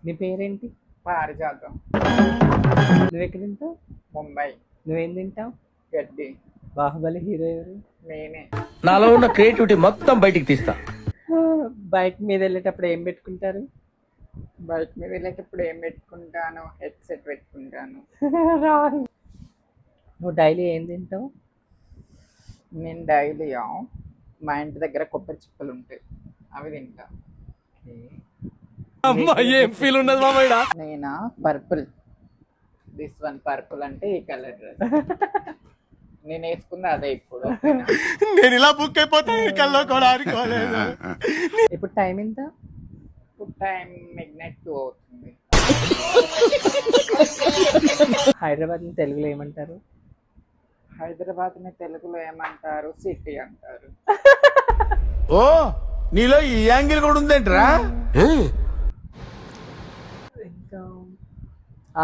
నీ పేరేంటి? పారిజాతం. నువ్వెక్కడ తింటావు? ముంబై. నువ్వేం తింటావు? గడ్డి. బాహుబలి హీరో ఎవరు? నేనే. నాలో ఉన్న క్రియేటివిటీ మొత్తం బయటికి తీస్తా. బైక్ మీద వెళ్ళేటప్పుడు ఏం పెట్టుకుంటారు? బైక్ మీద వెళ్ళేటప్పుడు ఏం పెట్టుకుంటాను? హెడ్సెట్ పెట్టుకుంటాను. నువ్వు డైలీ ఏం తింటావు? నేను డైలీ మా ఇంటి దగ్గర కొబ్బరి చిప్పలు ఉంటాయి, అవి తింటా. ఏం ఫీల్ ఉన్నది మామయ్య? నేనా పర్పుల్. దిస్ వన్ పర్పుల్ అంటే ఈ కలర్ డ్రెస్. నేను వేసుకుంది అదే ఇప్పుడు. నేను ఇలా బుక్ అయిపోతా కల్లో కూడా ఆడుకోలేదు. ఇప్పుడు టైం ఎంత? ఇప్పుడు టైం మిడ్నైట్ 2 అవుతుంది. హైదరాబాద్ని తెలుగులో ఏమంటారు? హైదరాబాద్ని తెలుగులో ఏమంటారు? సిటీ అంటారు. ఓ నీలో ఈ యాంగిల్ కూడా ఉందేంట్రా? ఇంకా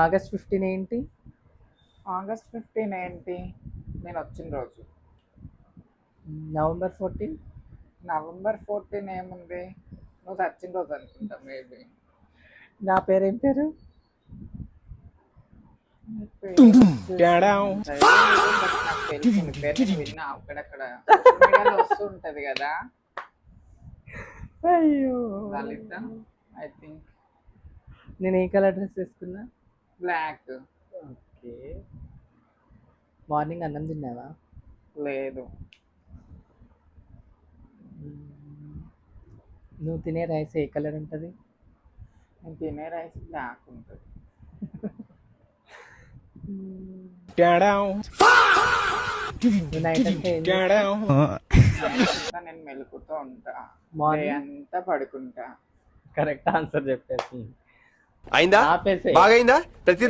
ఆగస్ట్ 15 ఏంటి? ఆగస్ట్ 15 ఏంటి? నేను వచ్చిన రోజు. నవంబర్ 14? నవంబర్ 14 ఏముంది? నువ్వు వచ్చిన రోజు అనుకుంటా మేబీ. నా పేరేం పేరు? విన్నా అక్కడక్కడ వస్తూ ఉంటది కదా. అయ్యో లలిత ఐ థింక్. నేను ఏ కలర్ డ్రెస్ వేసుకున్నా? బ్లాక్. ఓకే. మార్నింగ్ అన్నం తిన్నావా? లేదు. నువ్వు తినే రైస్ ఏ కలర్ ఉంటుంది? నేను తినే రైస్ బ్లాక్ ఉంటుంది. నైట్ అంటే నేను మెలుకుతూ ఉంటా, మార్నింగ్ అంతా పడుకుంటా. కరెక్ట్ ఆన్సర్ చెప్పేసి అయిందా? ఆపేసే. బాగైందా? ప్రతి